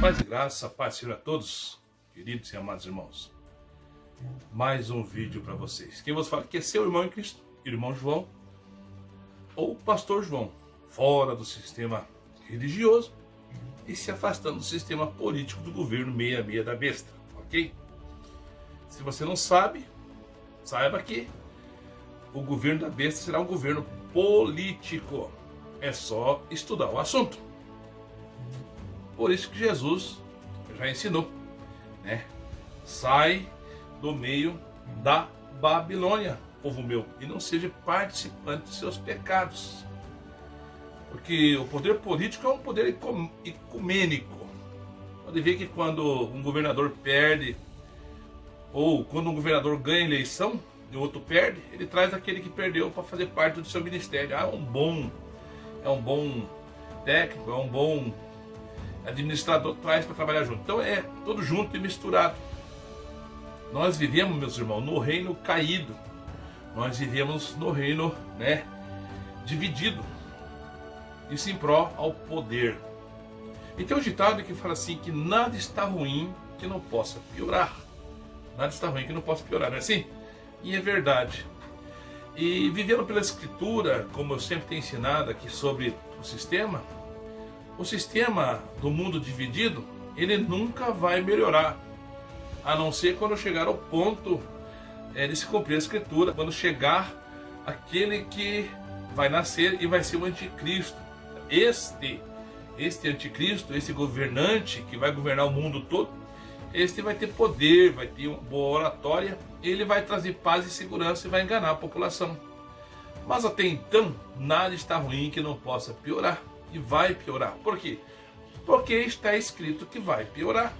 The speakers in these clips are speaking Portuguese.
Paz e graça, paz seja a todos, queridos e amados irmãos. Mais um vídeo para vocês. Quem vos fala que é seu irmão em Cristo, irmão João, ou pastor João, fora do sistema religioso e se afastando do sistema político do governo 66 da besta, ok? Se você não sabe, saiba que o governo da besta será um governo político. É só estudar o assunto. Por isso que Jesus já ensinou, né? Sai do meio da Babilônia, povo meu, e não seja participante dos seus pecados. Porque o poder político é um poder ecumênico. Pode ver que quando um governador perde, ou quando um governador ganha eleição e o outro perde, ele traz aquele que perdeu para fazer parte do seu ministério. É um bom técnico, é um bom administrador, traz para trabalhar junto. Então é tudo junto e misturado. Nós vivemos, meus irmãos, no reino caído. Nós vivemos no reino, dividido. Isso em pró ao poder. E tem um ditado que fala assim, que nada está ruim que não possa piorar. Nada está ruim que não possa piorar, não é assim? E é verdade. E vivendo pela Escritura, como eu sempre tenho ensinado aqui sobre o sistema do mundo dividido, ele nunca vai melhorar, a não ser quando chegar ao ponto de se cumprir a Escritura, quando chegar aquele que vai nascer e vai ser o anticristo. Este anticristo, esse governante que vai governar o mundo todo, este vai ter poder, vai ter uma boa oratória, ele vai trazer paz e segurança e vai enganar a população. Mas até então, nada está ruim que não possa piorar. E vai piorar. Por quê? Porque está escrito que vai piorar.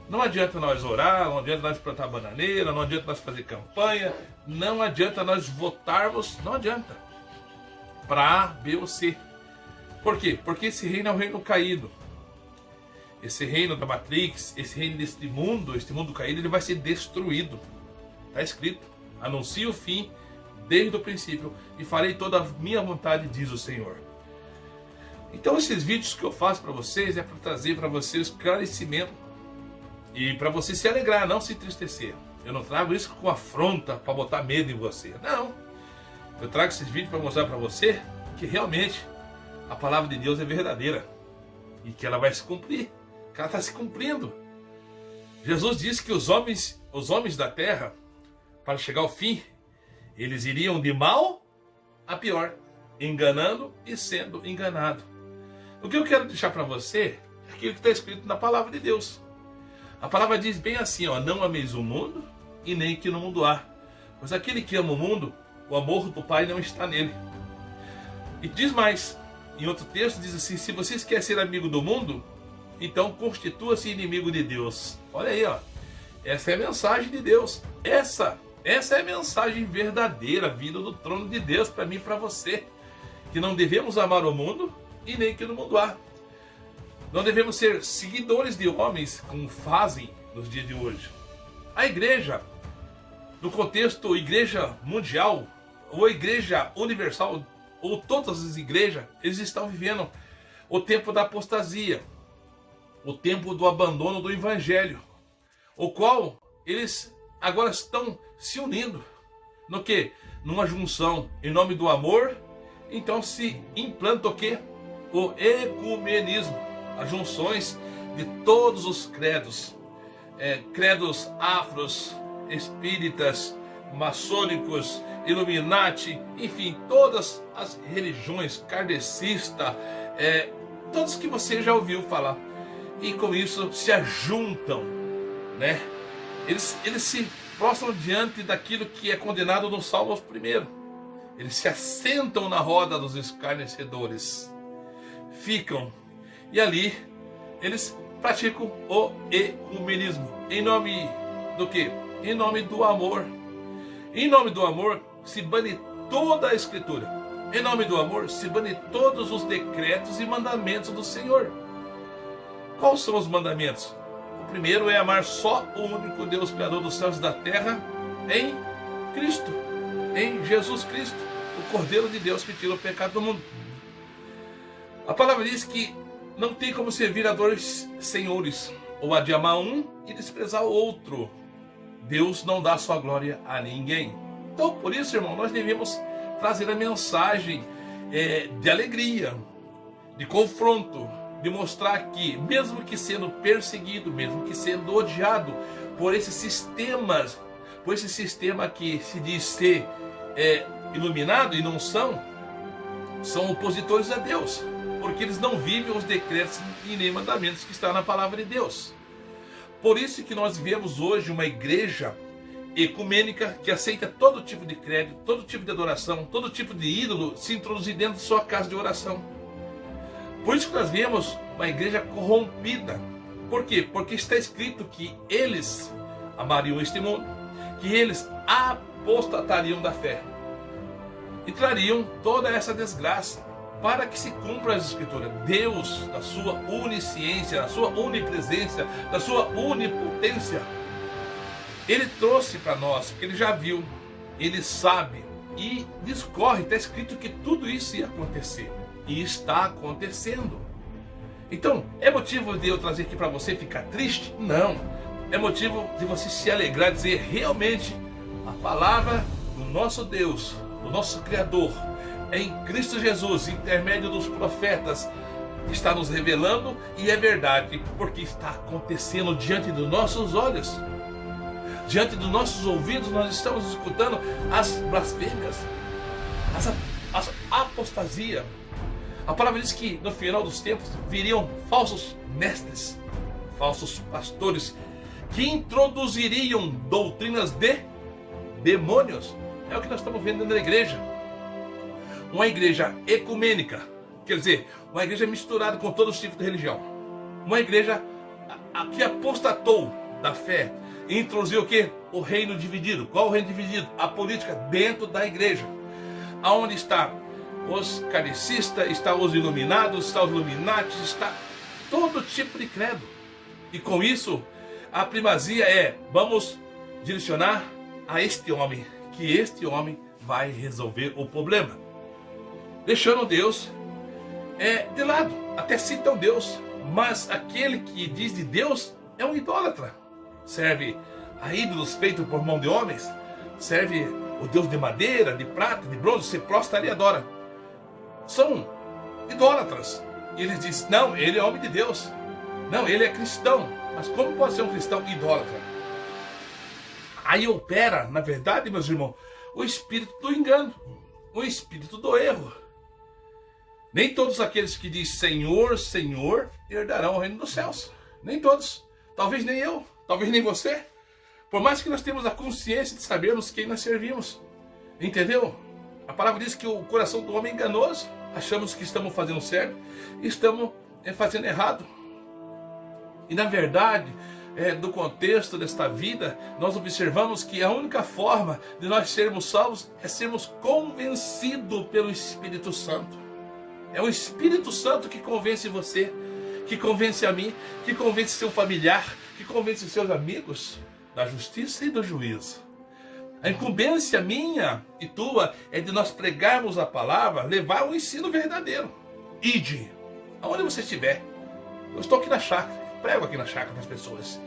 Não adianta nós orar, não adianta nós plantar bananeira, não adianta nós fazer campanha, não adianta nós votarmos, não adianta. Para A, B ou C. Por quê? Porque esse reino é um reino caído. Esse reino da Matrix, esse reino deste mundo, este mundo caído, ele vai ser destruído. Está escrito. Anuncie o fim desde o princípio e farei toda a minha vontade, diz o Senhor. Então esses vídeos que eu faço para vocês é para trazer para vocês esclarecimento e para você se alegrar, não se entristecer. Eu não trago isso com afronta para botar medo em você, não. Eu trago esses vídeos para mostrar para você que realmente a palavra de Deus é verdadeira e que ela vai se cumprir, que ela está se cumprindo. Jesus disse que os homens da terra, para chegar ao fim, eles iriam de mal a pior, enganando e sendo enganado. O que eu quero deixar para você é aquilo que está escrito na palavra de Deus. A palavra diz bem assim, não ameis o mundo e nem que no mundo há. Pois aquele que ama o mundo, o amor do Pai não está nele. E diz mais, em outro texto diz assim, se vocês querem ser amigo do mundo, então constitua-se inimigo de Deus. Olha aí, essa é a mensagem de Deus. Essa é a mensagem verdadeira, vinda do trono de Deus para mim e para você. Que não devemos amar o mundo e nem que no mundo há. Não devemos ser seguidores de homens como fazem nos dias de hoje. A igreja, no contexto igreja mundial, ou igreja universal, ou todas as igrejas, eles estão vivendo o tempo da apostasia, o tempo do abandono do evangelho, o qual eles agora estão se unindo. No que? Numa junção em nome do amor. Então se implanta o quê? O ecumenismo, as junções de todos os credos, credos afros, espíritas, maçônicos, Illuminati, enfim, todas as religiões, kardecista, todos que você já ouviu falar. E com isso se ajuntam, Eles se prostram diante daquilo que é condenado no Salmos 1. Eles se assentam na roda dos escarnecedores. Ficam. E ali eles praticam o ecumenismo. Em nome do quê? Em nome do amor. Em nome do amor se bane toda a Escritura. Em nome do amor se bane todos os decretos e mandamentos do Senhor. Quais são os mandamentos? O primeiro é amar só o único Deus, Criador dos céus e da terra, em Cristo, em Jesus Cristo, o Cordeiro de Deus que tira o pecado do mundo. A palavra diz que Não tem como servir a dois senhores, ou a de amar um e desprezar o outro. Deus não dá sua glória a ninguém. Então, por isso, irmão, nós devemos trazer a mensagem de alegria, de confronto, de mostrar que, mesmo que sendo perseguido, mesmo que sendo odiado por esse sistema que se diz ser iluminado e não são opositores a Deus, porque eles não vivem os decretos e nem mandamentos que estão na palavra de Deus. Por isso que nós vivemos hoje uma igreja ecumênica que aceita todo tipo de credo, todo tipo de adoração, todo tipo de ídolo se introduzir dentro de sua casa de oração. Por isso que nós vemos uma igreja corrompida. Por quê? Porque está escrito que eles amariam este mundo, que eles apostatariam da fé e trariam toda essa desgraça, para que se cumpra as escrituras. Deus, da sua onisciência, da sua onipresença, da sua onipotência, Ele trouxe para nós, porque Ele já viu, Ele sabe e discorre. Está escrito que tudo isso ia acontecer e está acontecendo. Então, é motivo de eu trazer aqui para você ficar triste? Não. É motivo de você se alegrar, dizer realmente a palavra do nosso Deus, do nosso Criador, em Cristo Jesus, intermédio dos profetas, está nos revelando, e é verdade, porque está acontecendo diante dos nossos olhos, diante dos nossos ouvidos. Nós estamos escutando as blasfêmias, as apostasia. A palavra diz que no final dos tempos viriam falsos mestres, falsos pastores, que introduziriam doutrinas de demônios. É o que nós estamos vendo na igreja. Uma igreja ecumênica, quer dizer, uma igreja misturada com todos os tipos de religião. Uma igreja que apostatou da fé e introduziu o quê? O reino dividido. Qual o reino dividido? A política dentro da igreja. Aonde está os kardecistas, está os iluminados, está os illuminatis, está todo tipo de credo. E com isso, a primazia vamos direcionar a este homem, que este homem vai resolver o problema. Deixando Deus de lado. Até citam Deus, mas aquele que diz de Deus é um idólatra. Serve a ídolos feitos por mão de homens, serve o Deus de madeira, de prata, de bronze, se prostra ali e adora. São idólatras. E eles dizem, não, ele é homem de Deus. Não, ele é cristão. Mas como pode ser um cristão idólatra? Aí opera, na verdade, meus irmãos, o espírito do engano, o espírito do erro. Nem todos aqueles que dizem Senhor, Senhor, herdarão o reino dos céus. Nem todos. Talvez nem eu, talvez nem você. Por mais que nós temos a consciência de sabermos quem nós servimos. Entendeu? A palavra diz que o coração do homem é enganoso. Achamos que estamos fazendo certo e estamos fazendo errado. E na verdade, do contexto desta vida, nós observamos que a única forma de nós sermos salvos é sermos convencidos pelo Espírito Santo. É o Espírito Santo que convence você, que convence a mim, que convence seu familiar, que convence seus amigos da justiça e do juízo. A incumbência minha e tua é de nós pregarmos a palavra, levar o ensino verdadeiro. Ide, aonde você estiver. Eu estou aqui na chácara, prego aqui na chácara das pessoas.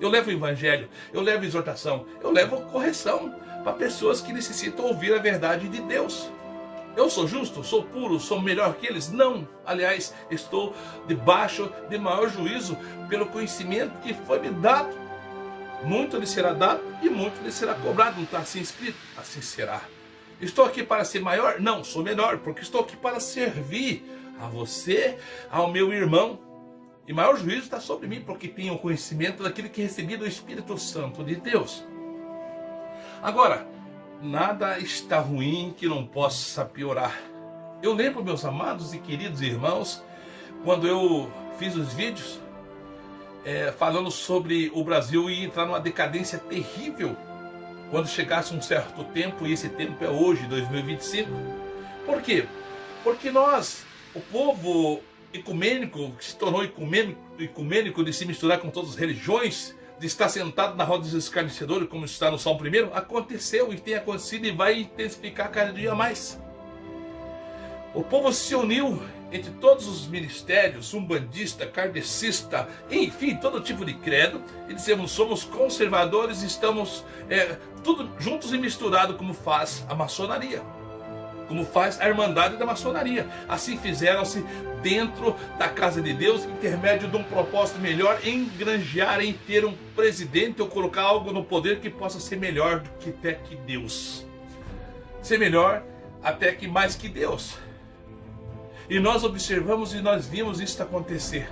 Eu levo o evangelho, eu levo exortação, eu levo correção para pessoas que necessitam ouvir a verdade de Deus. Eu sou justo, sou puro, sou melhor que eles? Não. Aliás, estou debaixo de maior juízo pelo conhecimento que foi me dado. Muito lhe será dado e muito lhe será cobrado. Não está assim escrito? Assim será. Estou aqui para ser maior? Não, sou menor, porque estou aqui para servir a você, ao meu irmão. E maior juízo está sobre mim, porque tenho o conhecimento daquilo que recebi do Espírito Santo de Deus. Agora, nada está ruim que não possa piorar. Eu lembro, meus amados e queridos irmãos, quando eu fiz os vídeos falando sobre o Brasil e entrar numa decadência terrível quando chegasse um certo tempo, e esse tempo é hoje, 2025. Por quê? Porque nós, o povo ecumênico, que se tornou ecumênico de se misturar com todas as religiões, de estar sentado na roda dos escarnecedores, como está no Salmo 1, aconteceu e tem acontecido e vai intensificar cada dia mais. O povo se uniu entre todos os ministérios, umbandista, kardecista, enfim, todo tipo de credo, e dizemos, somos conservadores, estamos tudo juntos e misturado, como faz a maçonaria, como faz a Irmandade da Maçonaria. Assim fizeram-se dentro da casa de Deus, intermédio de um propósito melhor, engrangear, em ter um presidente ou colocar algo no poder que possa ser melhor do que até que Deus. Ser melhor até que mais que Deus. E nós observamos e nós vimos isso acontecer.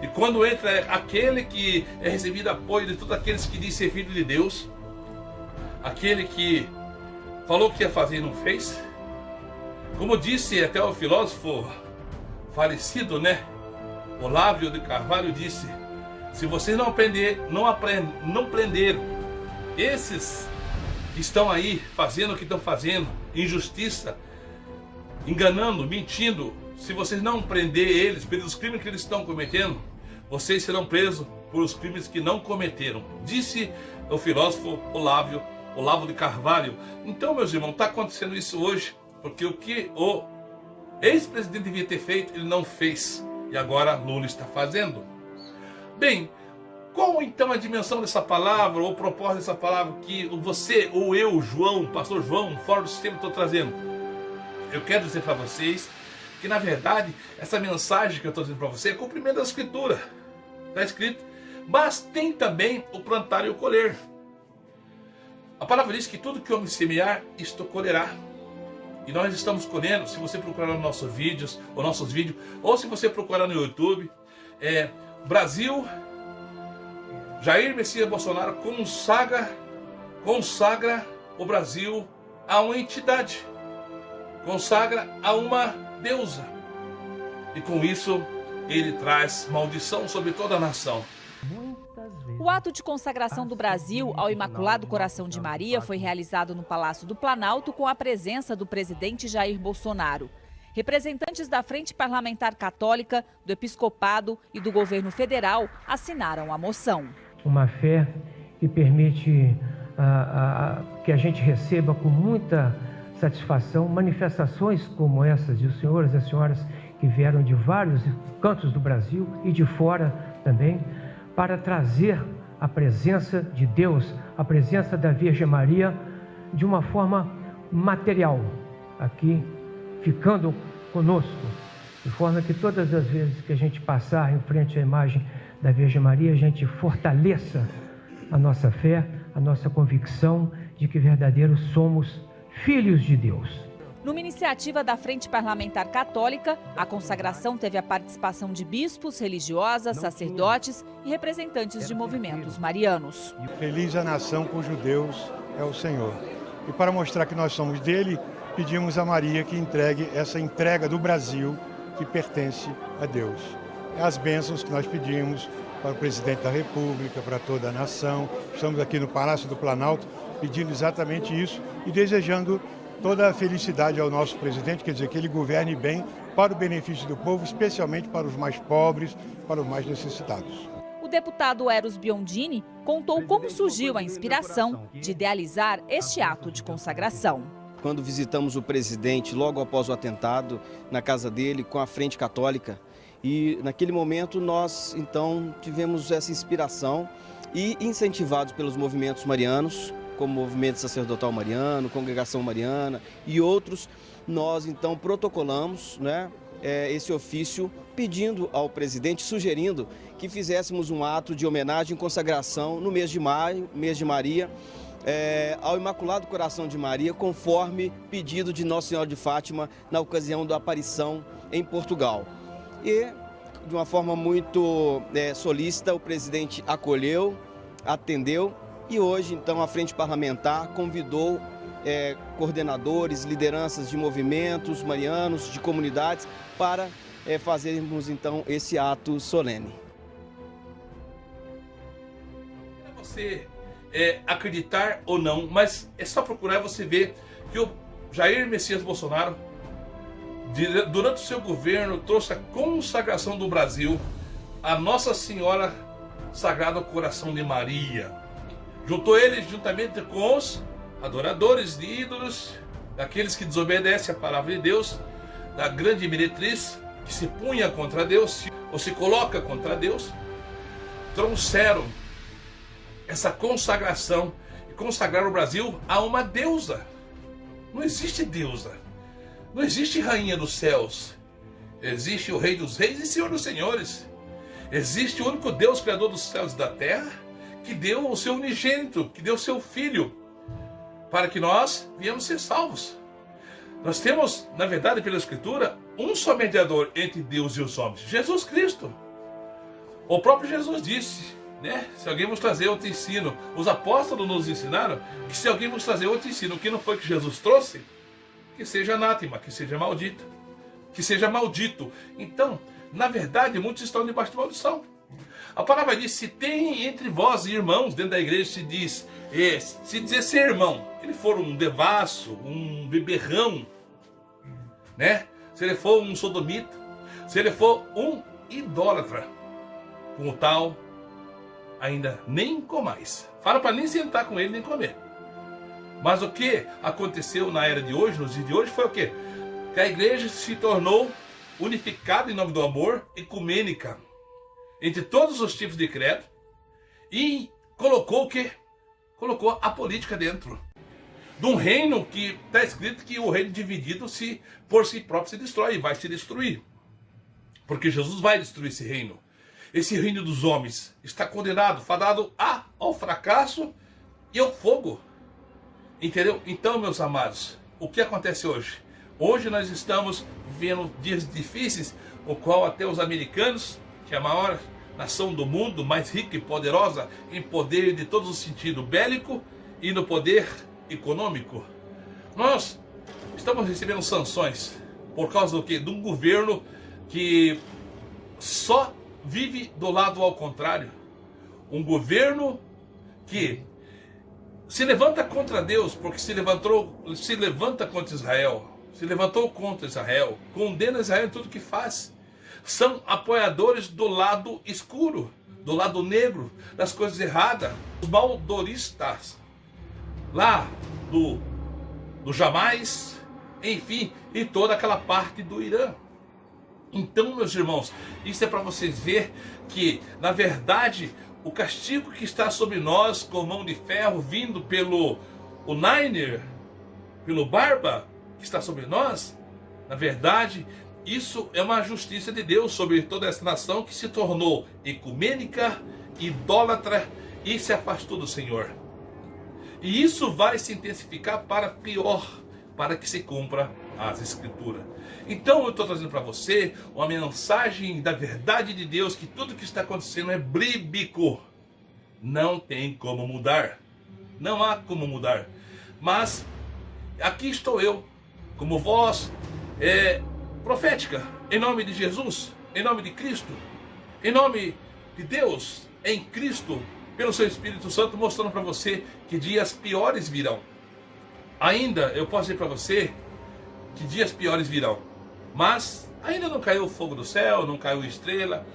E quando entra aquele que é recebido apoio de todos aqueles que dizem ser filho de Deus, aquele que falou que ia fazer e não fez, como disse até o filósofo falecido, Olavo de Carvalho, disse: se vocês não prenderam esses que estão aí fazendo o que estão fazendo, injustiça, enganando, mentindo, se vocês não prender eles pelos crimes que eles estão cometendo, vocês serão presos por os crimes que não cometeram. Disse o filósofo Olavo de Carvalho. Então, meus irmãos, está acontecendo isso hoje, porque o que o ex-presidente devia ter feito, ele não fez. E agora Lula está fazendo. Bem, qual então a dimensão dessa palavra, ou o propósito dessa palavra que você, ou eu, João, pastor João, fora do sistema, estou trazendo? Eu quero dizer para vocês que, na verdade, essa mensagem que eu estou dizendo para você é cumprimento da Escritura. Está escrito. Mas tem também o plantar e o colher. A palavra diz que tudo que o homem semear, isto colherá. E nós estamos colhendo, se você procurar nos nossos vídeos, ou se você procurar no YouTube, Brasil, Jair Messias Bolsonaro consagra o Brasil a uma entidade, consagra a uma deusa. E com isso, ele traz maldição sobre toda a nação. O ato de consagração do Brasil ao Imaculado Coração de Maria foi realizado no Palácio do Planalto com a presença do presidente Jair Bolsonaro. Representantes da Frente Parlamentar Católica, do Episcopado e do governo federal assinaram a moção. Uma fé que permite que a gente receba com muita satisfação manifestações como essas de os senhores e as senhoras que vieram de vários cantos do Brasil e de fora também, para trazer a presença de Deus, a presença da Virgem Maria de uma forma material, aqui ficando conosco, de forma que todas as vezes que a gente passar em frente à imagem da Virgem Maria, a gente fortaleça a nossa fé, a nossa convicção de que verdadeiros somos filhos de Deus. Numa iniciativa da Frente Parlamentar Católica, a consagração teve a participação de bispos, religiosas, sacerdotes e representantes de movimentos marianos. Feliz a nação cujo Deus é o Senhor. E para mostrar que nós somos dele, pedimos a Maria que entregue essa entrega do Brasil que pertence a Deus. É as bênçãos que nós pedimos para o presidente da República, para toda a nação. Estamos aqui no Palácio do Planalto pedindo exatamente isso e desejando toda a felicidade ao nosso presidente, quer dizer, que ele governe bem para o benefício do povo, especialmente para os mais pobres, para os mais necessitados. O deputado Eros Biondini contou como surgiu a inspiração de idealizar este ato de consagração. Quando visitamos o presidente logo após o atentado, na casa dele, com a Frente Católica, e naquele momento nós então tivemos essa inspiração e incentivados pelos movimentos marianos, como o Movimento Sacerdotal Mariano, Congregação Mariana e outros, nós então protocolamos esse ofício pedindo ao presidente, sugerindo que fizéssemos um ato de homenagem e consagração no mês de maio, mês de Maria, ao Imaculado Coração de Maria, conforme pedido de Nossa Senhora de Fátima na ocasião da aparição em Portugal. E, de uma forma muito solícita, o presidente acolheu, atendeu. E hoje, então, a Frente Parlamentar convidou coordenadores, lideranças de movimentos marianos, de comunidades, para fazermos, então, esse ato solene. Você acreditar ou não, mas é só procurar e você ver que o Jair Messias Bolsonaro, durante o seu governo, trouxe a consagração do Brasil a Nossa Senhora Sagrado Coração de Maria. Juntou ele juntamente com os adoradores de ídolos, daqueles que desobedecem à palavra de Deus, da grande meretriz, que se punha contra Deus, ou se coloca contra Deus, trouxeram essa consagração e consagraram o Brasil a uma deusa. Não existe deusa, não existe rainha dos céus, existe o Rei dos Reis e Senhor dos Senhores. Existe o único Deus, Criador dos céus e da terra, que deu o seu unigênito, que deu o seu Filho, para que nós viemos ser salvos. Nós temos, na verdade, pela Escritura, um só mediador entre Deus e os homens, Jesus Cristo. O próprio Jesus disse, né? Se alguém vos trazer outro ensino, os apóstolos nos ensinaram que se alguém vos trazer outro ensino que não foi que Jesus trouxe, que seja anátema, que seja maldito, que seja maldito. Então, na verdade, muitos estão debaixo de maldição. A palavra diz, se tem entre vós irmãos, dentro da igreja se diz, se dizer ser irmão, ele for um devasso, um beberrão, né? Se ele for um sodomita, se ele for um idólatra, com o tal, ainda nem comais. Fala para nem sentar com ele, nem comer. Mas o que aconteceu na era de hoje, nos dias de hoje, foi o quê? Que a igreja se tornou unificada em nome do amor, ecumênica, entre todos os tipos de credo, e colocou o quê? Colocou a política dentro de um reino que está escrito que o reino dividido por si próprio se destrói, vai se destruir. Porque Jesus vai destruir esse reino. Esse reino dos homens está condenado, fadado ao fracasso e ao fogo. Entendeu? Então, meus amados, o que acontece hoje? Hoje nós estamos vivendo dias difíceis, o qual até os americanos, que é a maior nação do mundo, mais rica e poderosa em poder de todos os sentidos, bélico e no poder econômico, nós estamos recebendo sanções por causa do quê? De um governo que só vive do lado ao contrário. Um governo que se levanta contra Deus, porque se levanta contra Israel, se levantou contra Israel, condena Israel em tudo que faz. São apoiadores do lado escuro, do lado negro, das coisas erradas, os maldoristas, lá do Jamais, enfim, e toda aquela parte do Irã. Então, meus irmãos, isso é para vocês verem que, na verdade, o castigo que está sobre nós, com mão de ferro, vindo pelo Niner, pelo Barba, que está sobre nós, na verdade, isso é uma justiça de Deus sobre toda essa nação que se tornou ecumênica, idólatra e se afastou do Senhor. E isso vai se intensificar para pior, para que se cumpra as Escrituras. Então eu estou trazendo para você uma mensagem da verdade de Deus, que tudo que está acontecendo é bíblico. Não tem como mudar. Não há como mudar. Mas aqui estou eu, como voz profética, em nome de Jesus, em nome de Cristo, em nome de Deus, em Cristo, pelo seu Espírito Santo, mostrando para você que dias piores virão. Ainda eu posso dizer para você que dias piores virão, mas ainda não caiu o fogo do céu, não caiu estrela.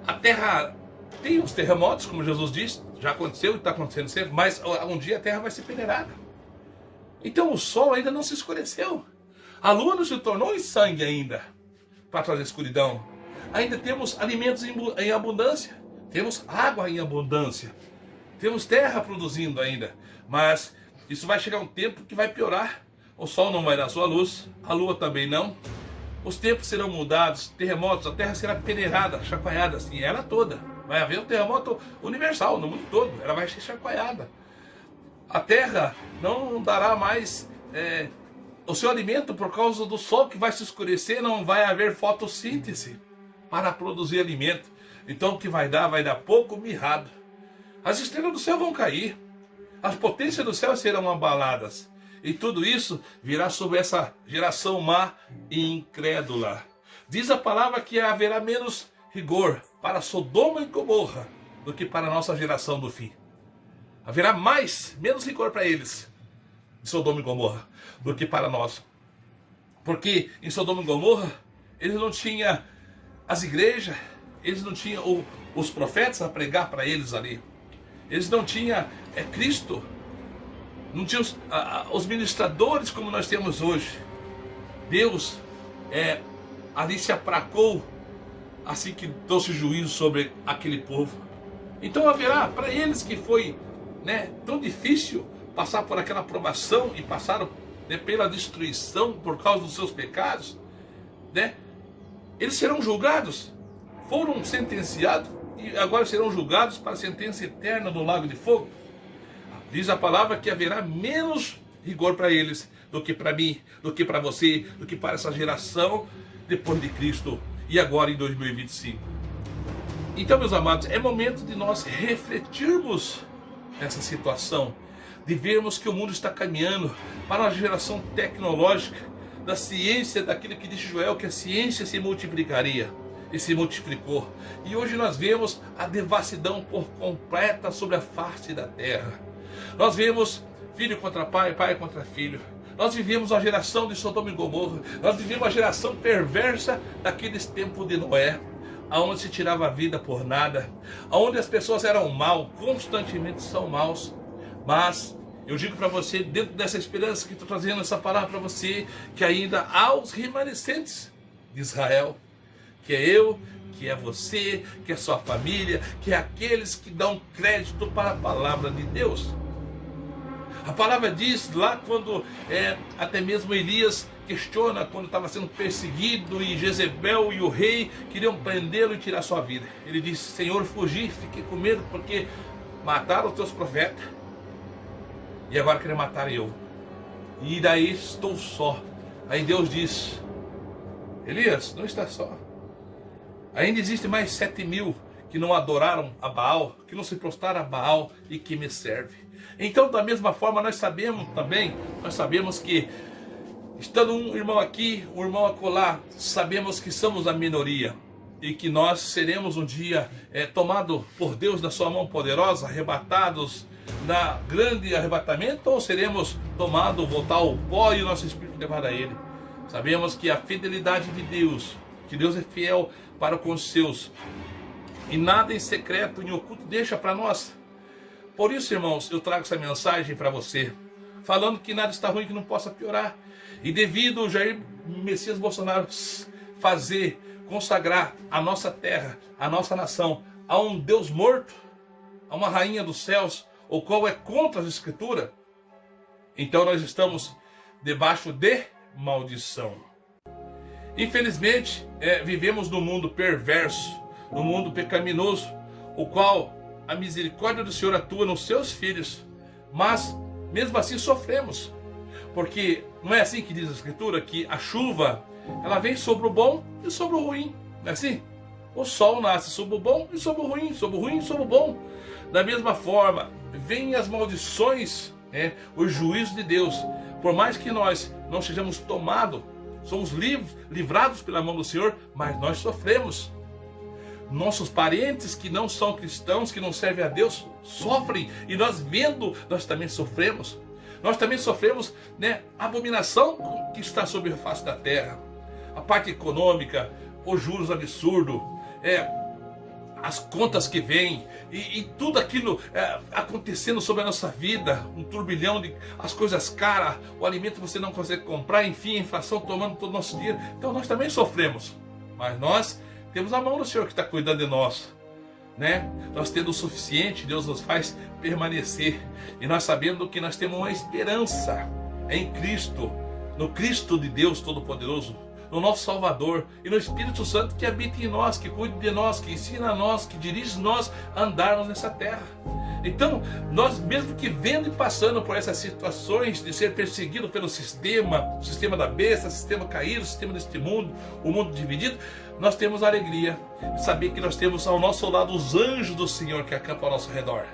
A terra tem os terremotos, como Jesus disse, já aconteceu e está acontecendo sempre, mas um dia a terra vai ser peneirada. Então o sol ainda não se escureceu. A lua não se tornou em sangue ainda, para trazer escuridão. Ainda temos alimentos em abundância, temos água em abundância, temos terra produzindo ainda. Mas isso vai chegar um tempo que vai piorar. O sol não vai dar sua luz, a lua também não. Os tempos serão mudados, terremotos, a terra será peneirada, chacoalhada assim, ela toda. Vai haver um terremoto universal no mundo todo, ela vai ser chacoalhada. A terra não dará mais o seu alimento por causa do sol que vai se escurecer, não vai haver fotossíntese para produzir alimento. Então o que vai dar pouco mirrado. As estrelas do céu vão cair, as potências do céu serão abaladas. E tudo isso virá sobre essa geração má e incrédula. Diz a palavra que haverá menos rigor para Sodoma e Gomorra do que para a nossa geração do fim. Haverá menos rigor para eles, de Sodoma e Gomorra, do que para nós. Porque em Sodoma e Gomorra, eles não tinham as igrejas, eles não tinham os profetas a pregar para eles ali. Eles não tinham Cristo, não tinham os ministradores como nós temos hoje. Deus ali se apracou, assim que trouxe juízo sobre aquele povo. Então haverá para eles que foi, tão difícil passar por aquela provação e passaram, pela destruição por causa dos seus pecados, eles serão julgados, foram sentenciados e agora serão julgados para a sentença eterna no lago de fogo. Diz a palavra que haverá menos rigor para eles do que para mim, do que para você, do que para essa geração depois de Cristo e agora em 2025. Então, meus amados, é momento de nós refletirmos nessa situação, de vermos que o mundo está caminhando para uma geração tecnológica, da ciência, daquilo que disse Joel, que a ciência se multiplicaria e se multiplicou. E hoje nós vemos a devassidão por completa sobre a face da terra. Nós vemos filho contra pai, pai contra filho. Nós vivemos a geração de Sodoma e Gomorra. Nós vivemos a geração perversa daqueles tempos de Noé, aonde se tirava a vida por nada, aonde as pessoas eram mal, constantemente são maus. Mas eu digo para você, dentro dessa esperança que estou trazendo essa palavra para você, que ainda há os remanescentes de Israel, que é eu, que é você, que é sua família, que é aqueles que dão crédito para a palavra de Deus. A palavra diz lá quando até mesmo Elias questiona, quando estava sendo perseguido e Jezebel e o rei queriam prendê-lo e tirar sua vida. Ele disse: Senhor, fugi, fiquei com medo porque mataram os teus profetas e agora querem matar eu. E daí estou só. Aí Deus diz: Elias, não está só. Ainda existem mais 7.000 que não adoraram a Baal, que não se prostraram a Baal e que me servem. Então, da mesma forma, nós sabemos que, estando um irmão aqui, um irmão acolá, sabemos que somos a minoria e que nós seremos um dia tomados por Deus na sua mão poderosa, arrebatados na grande arrebatamento, ou seremos tomados, voltar ao pó e o nosso espírito levar a Ele. Sabemos que a fidelidade de Deus, que Deus é fiel para com os seus, e nada em secreto, em oculto, deixa para nós. Por isso, irmãos, eu trago essa mensagem para você, falando que nada está ruim que não possa piorar. E devido ao Jair Messias Bolsonaro consagrar a nossa terra, a nossa nação, a um Deus morto, a uma rainha dos céus, o qual é contra as Escrituras, então nós estamos debaixo de maldição. Infelizmente, vivemos num mundo perverso, num mundo pecaminoso, o qual a misericórdia do Senhor atua nos seus filhos, mas mesmo assim sofremos, porque não é assim que diz a Escritura, que a chuva ela vem sobre o bom e sobre o ruim, não é assim? O sol nasce sobre o bom e sobre o ruim, sobre o ruim e sobre o bom. Da mesma forma, vêm as maldições, os juízos de Deus. Por mais que nós não sejamos tomados, somos livrados pela mão do Senhor, mas nós sofremos. Nossos parentes que não são cristãos, que não servem a Deus, sofrem. E nós vendo, nós também sofremos. Nós também sofremos a abominação que está sobre a face da terra. A parte econômica, os juros absurdos, as contas que vêm, e tudo aquilo acontecendo sobre a nossa vida, um turbilhão de as coisas caras, o alimento você não consegue comprar, enfim, a inflação tomando todo o nosso dinheiro. Então nós também sofremos, mas nós temos a mão do Senhor que está cuidando de nós, Nós tendo o suficiente, Deus nos faz permanecer, e nós sabendo que nós temos uma esperança em Cristo, no Cristo de Deus Todo-Poderoso, no nosso Salvador, e no Espírito Santo que habita em nós, que cuida de nós, que ensina a nós, que dirige nós a andarmos nessa terra. Então, nós mesmo que vendo e passando por essas situações de ser perseguido pelo sistema, o sistema da besta, o sistema caído, o sistema deste mundo, o mundo dividido, nós temos a alegria de saber que nós temos ao nosso lado os anjos do Senhor que acampam ao nosso redor.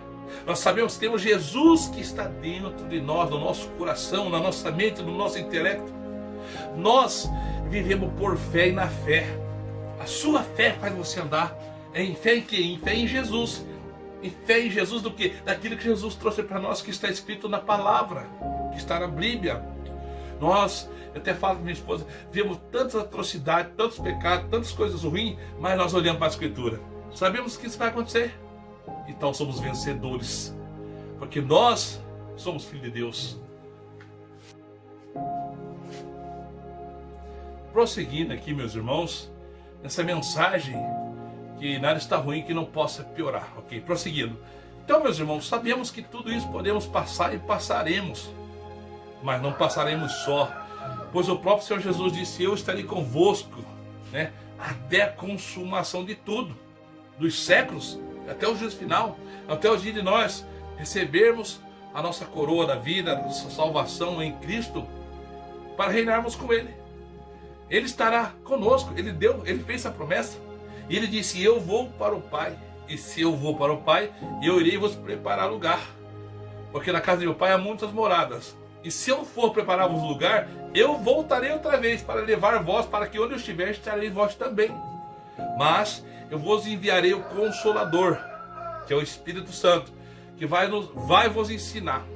Nós sabemos que temos Jesus que está dentro de nós, no nosso coração, na nossa mente, no nosso intelecto. Nós vivemos por fé e na fé. A sua fé faz você andar em fé em quê? Em fé em Jesus. Em fé em Jesus do quê? Daquilo que Jesus trouxe para nós, que está escrito na palavra, que está na Bíblia. Nós, eu até falo com minha esposa, vemos tantas atrocidades, tantos pecados, tantas coisas ruins, mas nós olhamos para a Escritura. Sabemos que isso vai acontecer. Então somos vencedores, porque nós somos filhos de Deus. prosseguindo aqui, meus irmãos, nessa mensagem que nada está ruim que não possa piorar, ok? Prosseguindo. Então, meus irmãos, sabemos que tudo isso podemos passar e passaremos, mas não passaremos só, pois o próprio Senhor Jesus disse: eu estarei convosco, né, até a consumação de tudo, dos séculos, até o juízo final, até o dia de nós recebermos a nossa coroa da vida, a nossa salvação em Cristo, para reinarmos com Ele. Ele estará conosco, Ele fez essa promessa, e Ele disse: eu vou para o Pai, e se eu vou para o Pai, eu irei vos preparar lugar, porque na casa de meu Pai há muitas moradas, e se eu for preparar-vos lugar, eu voltarei outra vez para levar vós, para que onde eu estiver, estareis vós também. Mas eu vos enviarei o Consolador, que é o Espírito Santo, que vai vos ensinar,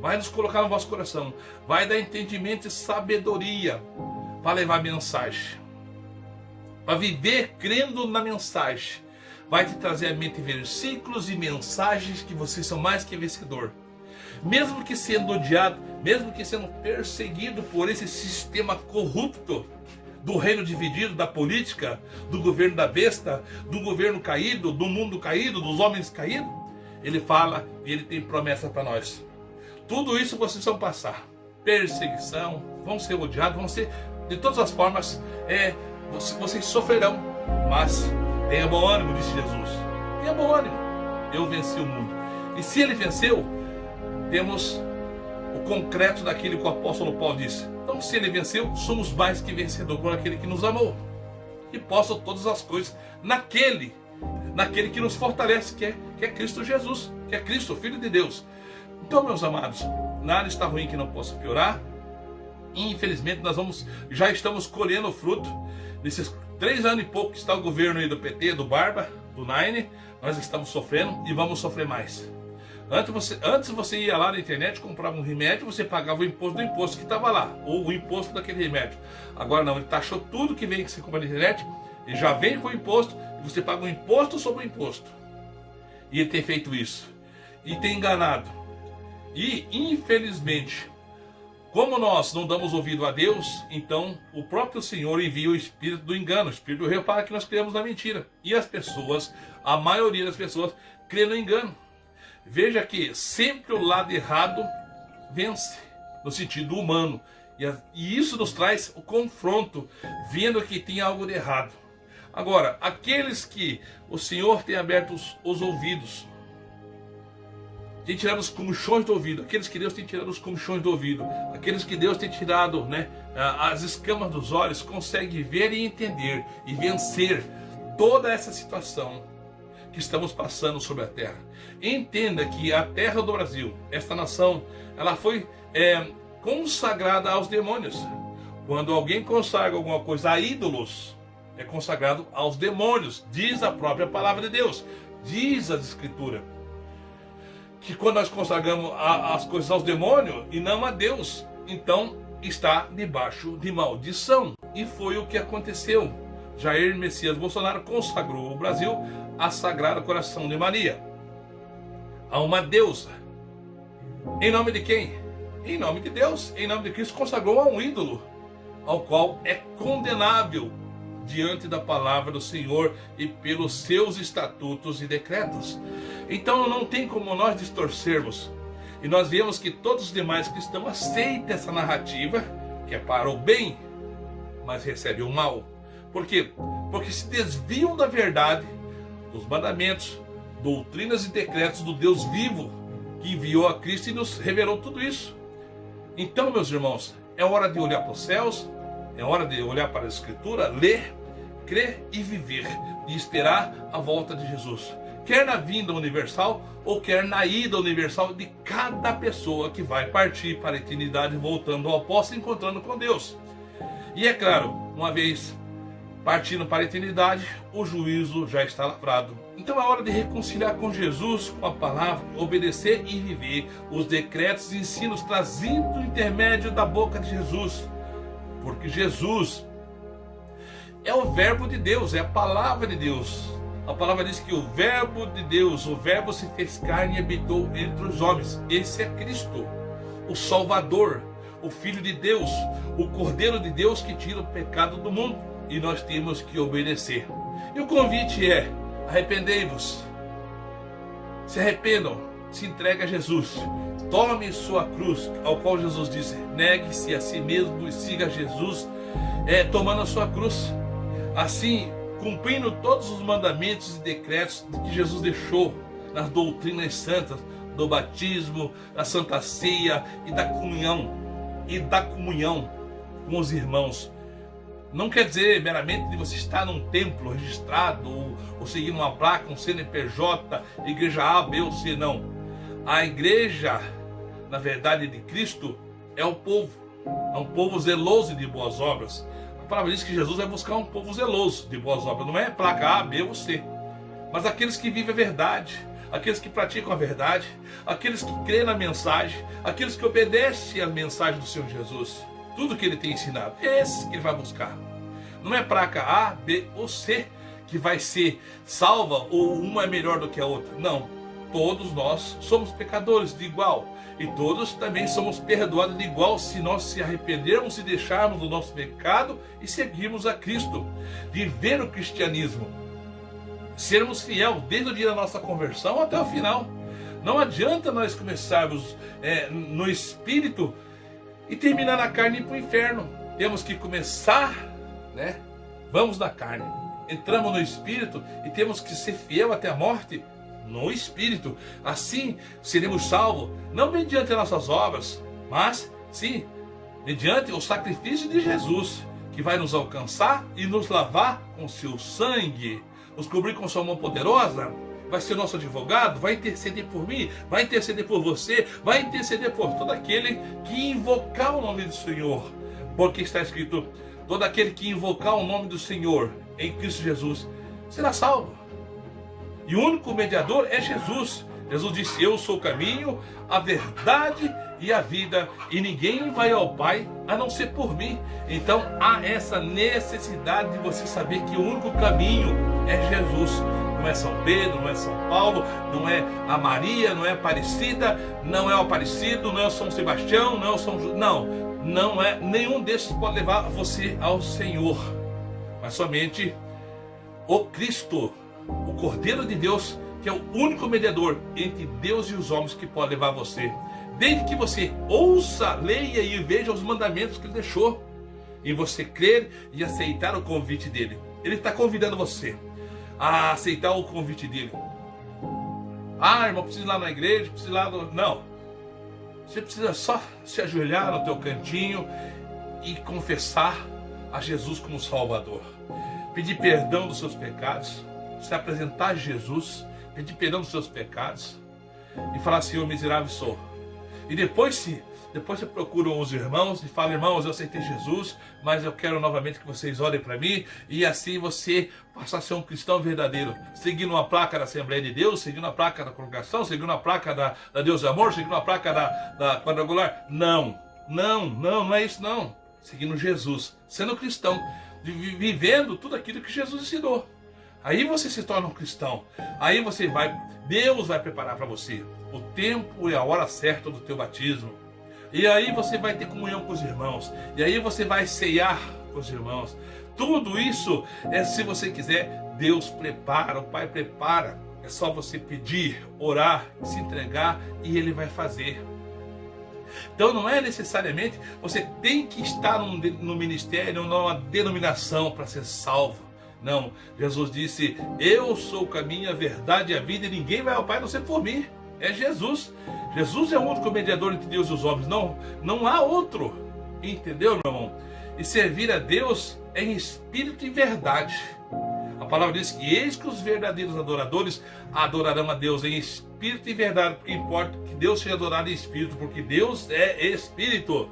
vai nos colocar no vosso coração, vai dar entendimento e sabedoria para levar a mensagem, para viver crendo na mensagem, vai te trazer à mente versículos e mensagens que vocês são mais que vencedor. Mesmo que sendo odiado, mesmo que sendo perseguido por esse sistema corrupto do reino dividido, da política, do governo da besta, do governo caído, do mundo caído, dos homens caídos, Ele fala e Ele tem promessa para nós. Tudo isso vocês vão passar. Perseguição, vão ser odiados, vão ser de todas as formas, vocês sofrerão. Mas tenha bom ânimo, disse Jesus. Tenha bom ânimo. Eu venci o mundo. E se Ele venceu, temos o concreto daquilo que o apóstolo Paulo disse. Então, se Ele venceu, somos mais que vencedor por aquele que nos amou. E possam todas as coisas naquele que nos fortalece, que é Cristo Jesus, que é Cristo, o Filho de Deus. Então, meus amados, nada está ruim que não possa piorar. Infelizmente, já estamos colhendo o fruto desses 3 anos e pouco que está o governo aí do PT, do Barba, do Nine. Nós estamos sofrendo e vamos sofrer mais. Antes você ia lá na internet, comprava um remédio, você pagava o imposto do imposto que estava lá, ou o imposto daquele remédio. Agora não, ele taxou tudo que vem que você compra na internet, ele já vem com o imposto, e você paga um imposto sobre o imposto. E ele tem feito isso, e tem enganado. E, infelizmente, como nós não damos ouvido a Deus, então o próprio Senhor envia o espírito do engano, o espírito do erro, para que nós criamos na mentira. E as pessoas, a maioria das pessoas, crê no engano. Veja que sempre o lado errado vence, no sentido humano. E isso nos traz o confronto, vendo que tem algo de errado. Agora, aqueles que o Senhor tem aberto os ouvidos, tem tirado os comichões do ouvido, aqueles que Deus tem tirado os comichões do ouvido, aqueles que Deus tem tirado, as escamas dos olhos, conseguem ver e entender e vencer toda essa situação que estamos passando sobre a terra. Entenda que a terra do Brasil, esta nação, ela foi consagrada aos demônios. Quando alguém consagra alguma coisa a ídolos, é consagrado aos demônios, diz a própria palavra de Deus, diz a Escritura, que quando nós consagramos as coisas aos demônios e não a Deus, então está debaixo de maldição. E foi o que aconteceu. Jair Messias Bolsonaro consagrou o Brasil a Sagrado Coração de Maria, a uma deusa. Em nome de quem? Em nome de Deus, em nome de Cristo, consagrou a um ídolo, ao qual é condenável diante da palavra do Senhor e pelos seus estatutos e decretos. Então não tem como nós distorcermos. E nós vemos que todos os demais cristãos aceitam essa narrativa, que é para o bem, mas recebem o mal. Por quê? Porque se desviam da verdade, dos mandamentos, doutrinas e decretos do Deus vivo, que enviou a Cristo e nos revelou tudo isso. Então, meus irmãos, é hora de olhar para os céus, é hora de olhar para a Escritura, ler, crer e viver, e esperar a volta de Jesus. Quer na vinda universal, ou quer na ida universal de cada pessoa que vai partir para a eternidade, voltando ao pó, se encontrando com Deus. E é claro, uma vez partindo para a eternidade, o juízo já está lavrado. Então é hora de reconciliar com Jesus, com a palavra, obedecer e viver os decretos e ensinos trazidos por intermédio da boca de Jesus. Porque Jesus é o verbo de Deus, é a palavra de Deus. A palavra diz que o verbo de Deus, o verbo se fez carne e habitou entre os homens. Esse é Cristo, o Salvador, o Filho de Deus, o Cordeiro de Deus que tira o pecado do mundo, e nós temos que obedecer. E o convite é: arrependei-vos, se arrependam, se entregue a Jesus, tome sua cruz, ao qual Jesus disse: negue-se a si mesmo e siga Jesus, tomando a sua cruz. Assim, cumprindo todos os mandamentos e decretos que Jesus deixou nas doutrinas santas, do batismo, da Santa Ceia e da comunhão com os irmãos. Não quer dizer meramente de você estar num templo registrado ou seguindo uma placa, um CNPJ, igreja A, B ou C, não. A igreja, na verdade, de Cristo é o povo. É um povo zeloso de boas obras. A palavra diz que Jesus vai buscar um povo zeloso de boas obras. Não é placa A, B ou C. Mas aqueles que vivem a verdade, aqueles que praticam a verdade, aqueles que creem na mensagem, aqueles que obedecem à mensagem do Senhor Jesus. Tudo que ele tem ensinado, é esse que ele vai buscar. Não é placa A, B ou C que vai ser salva ou uma é melhor do que a outra. Não, todos nós somos pecadores de igual. E todos também somos perdoados de igual se nós se arrependermos e deixarmos do nosso pecado e seguirmos a Cristo. Viver o cristianismo, sermos fiel desde o dia da nossa conversão até o final. Não adianta nós começarmos no espírito e terminar na carne e ir para o inferno. Temos que começar, vamos na carne, entramos no espírito e temos que ser fiel até a morte no espírito. Assim seremos salvos, não mediante nossas obras, mas sim mediante o sacrifício de Jesus, que vai nos alcançar e nos lavar com seu sangue, nos cobrir com sua mão poderosa. Vai ser nosso advogado, vai interceder por mim, vai interceder por você, vai interceder por todo aquele que invocar o nome do Senhor. Porque está escrito: todo aquele que invocar o nome do Senhor em Cristo Jesus será salvo. E o único mediador é Jesus. Jesus disse: eu sou o caminho, a verdade e a vida, e ninguém vai ao Pai a não ser por mim. Então há essa necessidade de você saber que o único caminho é Jesus. Não é São Pedro, não é São Paulo, não é a Maria, não é a Aparecida, não é o Aparecido, não é o São Sebastião, não é o São José. Não é. Nenhum desses pode levar você ao Senhor. Mas somente o Cristo, o Cordeiro de Deus, que é o único mediador entre Deus e os homens que pode levar você. Desde que você ouça, leia e veja os mandamentos que ele deixou. E você crer e aceitar o convite dele. Ele está convidando você a aceitar o convite dele. Ah, irmão, precisa ir lá na igreja, precisa ir lá no... Não. Você precisa só se ajoelhar no teu cantinho e confessar a Jesus como Salvador. Pedir perdão dos seus pecados, se apresentar a Jesus, pedir perdão dos seus pecados e falar: Senhor, miserável sou. E depois você procura os irmãos e fala: irmãos, eu aceitei Jesus, mas eu quero novamente que vocês orem para mim. E assim você passa a ser um cristão verdadeiro, seguindo uma placa da Assembleia de Deus, seguindo a placa da congregação, seguindo a placa da Deus é Amor, seguindo a placa da quadrangular. Não é isso não. Seguindo Jesus, sendo cristão, vivendo tudo aquilo que Jesus ensinou. Aí você se torna um cristão. Aí Deus vai preparar para você o tempo e a hora certa do teu batismo. E aí você vai ter comunhão com os irmãos. E aí você vai ceiar com os irmãos. Tudo isso, se você quiser, Deus prepara, o Pai prepara. É só você pedir, orar, se entregar e Ele vai fazer. Então não é necessariamente você tem que estar no ministério, numa denominação para ser salvo. Não, Jesus disse: eu sou o caminho, a verdade e a vida, e ninguém vai ao Pai a não ser por mim. É Jesus. Jesus é o único mediador entre Deus e os homens. Não há outro. Entendeu, meu irmão? E servir a Deus é em espírito e verdade. A palavra diz que eis que os verdadeiros adoradores adorarão a Deus em espírito e verdade. Porque importa que Deus seja adorado em espírito, porque Deus é espírito.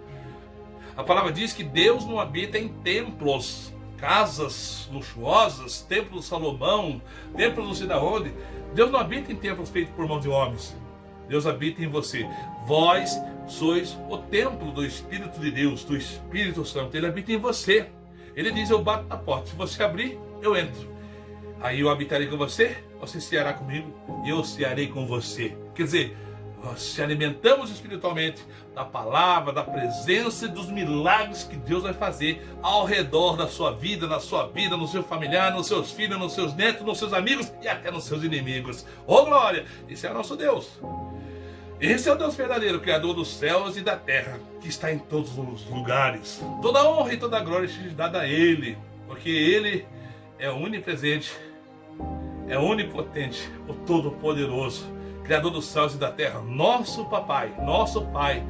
A palavra diz que Deus não habita em templos, casas luxuosas, templo de Salomão, templo não sei de onde. Deus não habita em templos feitos por mãos de homens. Deus habita em você. Vós sois o templo do Espírito de Deus, do Espírito Santo. Ele habita em você. Ele diz: eu bato na porta, se você abrir, eu entro. Aí eu habitarei com você, você ceará comigo e eu cearei com você. Quer dizer, nós se alimentamos espiritualmente da palavra, da presença e dos milagres que Deus vai fazer ao redor da sua vida, no seu familiar, nos seus filhos, nos seus netos, nos seus amigos e até nos seus inimigos. Oh glória! Esse é o nosso Deus. Esse é o Deus verdadeiro, Criador dos céus e da terra, que está em todos os lugares. Toda honra e toda glória seja dada a Ele, porque Ele é onipresente, é onipotente, o Todo-Poderoso, Criador dos céus e da terra, nosso Papai, nosso Pai,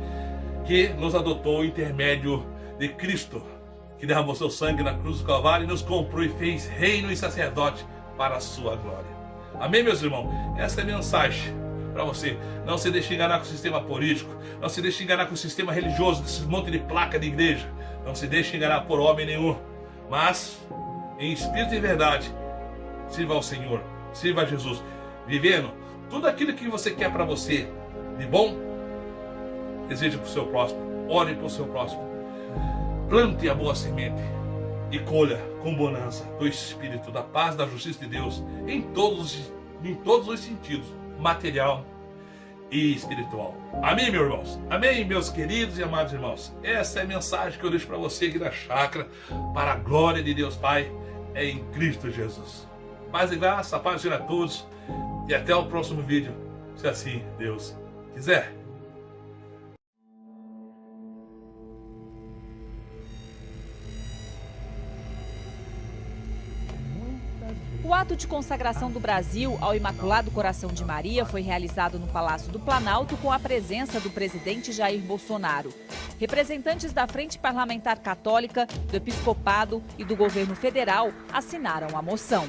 que nos adotou intermédio de Cristo, que derramou seu sangue na cruz do Calvário e nos comprou e fez reino e sacerdote para a sua glória. Amém, meus irmãos? Essa é a mensagem para você. Não se deixe enganar com o sistema político, não se deixe enganar com o sistema religioso, desses monte de placa de igreja. Não se deixe enganar por homem nenhum, mas em espírito e verdade, sirva ao Senhor, sirva a Jesus, vivendo tudo aquilo que você quer para você de bom. Deseje para o seu próximo, ore para o seu próximo, plante a boa semente e colha com bonança do Espírito, da paz, da justiça de Deus em todos os sentidos, material e espiritual. Amém, meus irmãos? Amém, meus queridos e amados irmãos? Essa é a mensagem que eu deixo para você aqui da chácara, para a glória de Deus Pai, é em Cristo Jesus. Paz e graça, paz a todos e até o próximo vídeo, se assim Deus quiser. O ato de consagração do Brasil ao Imaculado Coração de Maria foi realizado no Palácio do Planalto com a presença do presidente Jair Bolsonaro. Representantes da Frente Parlamentar Católica, do Episcopado e do governo federal assinaram a moção.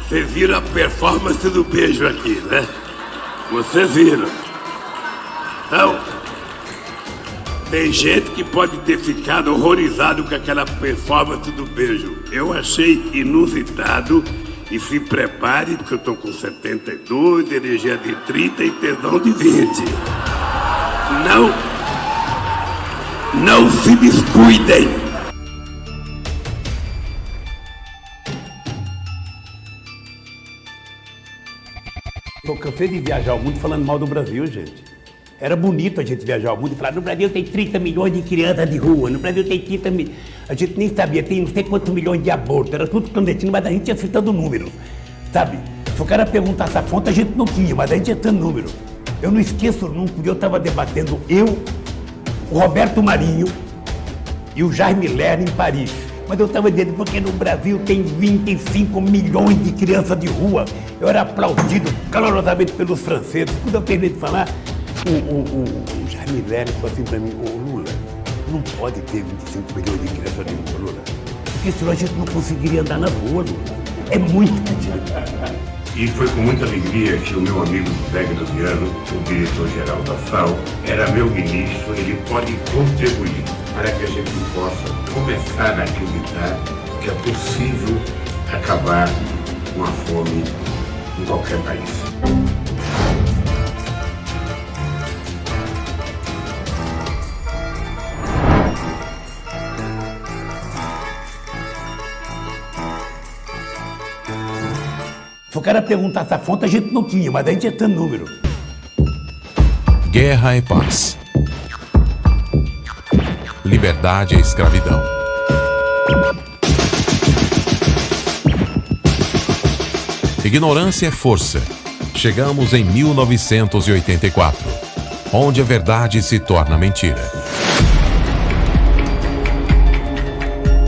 Vocês viram a performance do beijo aqui, né? Vocês viram. Então, tem gente que pode ter ficado horrorizado com aquela performance do beijo. Eu achei inusitado e se prepare, porque eu tô com 72, energia de 30 e tesão de 20. Não se descuidem. Eu cansei de viajar ao mundo falando mal do Brasil, gente. Era bonito a gente viajar ao mundo e falar: no Brasil tem 30 milhões de crianças de rua, no Brasil tem 30 milhões. A gente nem sabia, tem não sei quantos milhões de abortos, era tudo clandestino, mas a gente ia citando números, sabe? Se o cara perguntasse a fonte, a gente não tinha, mas a gente ia citando números. Eu não esqueço nunca, eu estava debatendo, o Roberto Marinho e o Jaime Lerner em Paris. Mas eu estava dizendo, porque no Brasil tem 25 milhões de crianças de rua. Eu era aplaudido calorosamente pelos franceses. Quando eu terminei de falar, o Jaime Lerner falou assim para mim: ô Lula, não pode ter 25 milhões de crianças de rua, Lula. Porque senão a gente não conseguiria andar na rua, Lula. É muita gente. E foi com muita alegria que o meu amigo José Graziano, o diretor-geral da FAO, era meu ministro. Ele pode contribuir para que a gente possa começar a acreditar que é possível acabar com a fome em qualquer país. Se o cara perguntasse a fonte, a gente não tinha, mas a gente ia tendo número. Guerra é paz. Liberdade é escravidão. Ignorância é força. Chegamos em 1984, onde a verdade se torna mentira.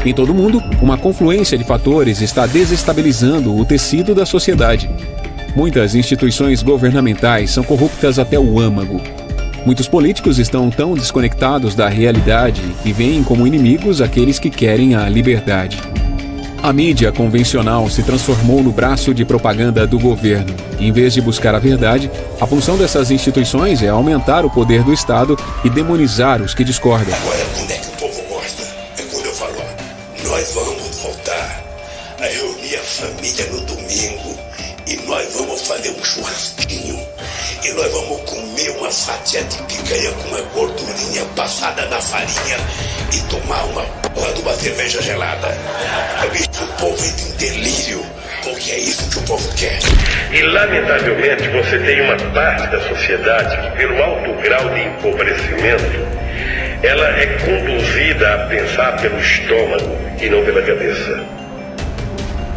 Em todo o mundo, uma confluência de fatores está desestabilizando o tecido da sociedade. Muitas instituições governamentais são corruptas até o âmago. Muitos políticos estão tão desconectados da realidade que veem como inimigos aqueles que querem a liberdade. A mídia convencional se transformou no braço de propaganda do governo. Em vez de buscar a verdade, a função dessas instituições é aumentar o poder do Estado e demonizar os que discordam. Agora, quando é que o povo gosta? É quando eu falo: nós vamos voltar a reunir a família família no domingo e nós vamos fazer um churrasquinho e nós vamos comer uma fatia de picanha com uma gordurinha passada na farinha e tomar uma porra de uma cerveja gelada. Bicho, o povo entra em delírio, porque é isso que o povo quer. E lamentavelmente você tem uma parte da sociedade que, pelo alto grau de empobrecimento, ela é conduzida a pensar pelo estômago e não pela cabeça.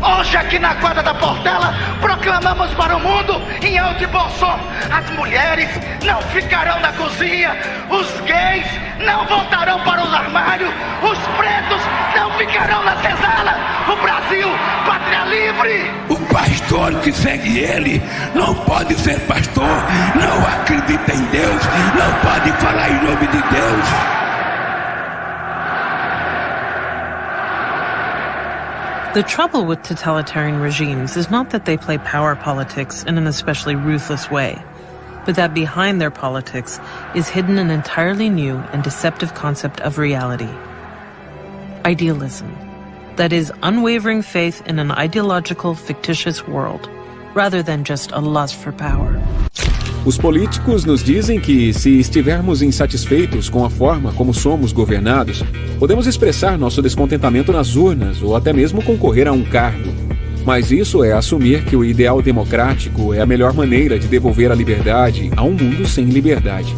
Hoje aqui na quadra da Portela proclamamos para o mundo em alto e bom som: as mulheres não ficarão na cozinha, os gays não voltarão para os armários, os pretos não ficarão na senzala. O Brasil, pátria livre. O pastor que segue ele não pode ser pastor, não acredita em Deus, não pode falar em nome de Deus. The trouble with totalitarian regimes is not that they play power politics in an especially ruthless way, but that behind their politics is hidden an entirely new and deceptive concept of reality. Idealism. That is, unwavering faith in an ideological, fictitious world, rather than just a lust for power. Os políticos nos dizem que, se estivermos insatisfeitos com a forma como somos governados, podemos expressar nosso descontentamento nas urnas ou até mesmo concorrer a um cargo. Mas isso é assumir que o ideal democrático é a melhor maneira de devolver a liberdade a um mundo sem liberdade.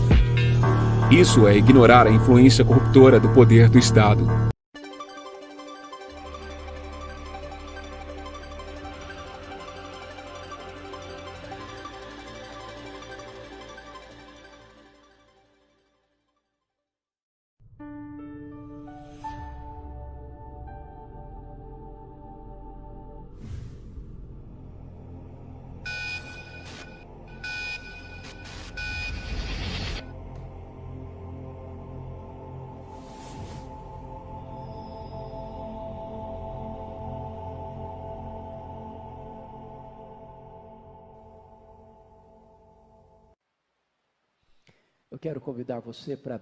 Isso é ignorar a influência corruptora do poder do Estado. Eu quero convidar você para abrir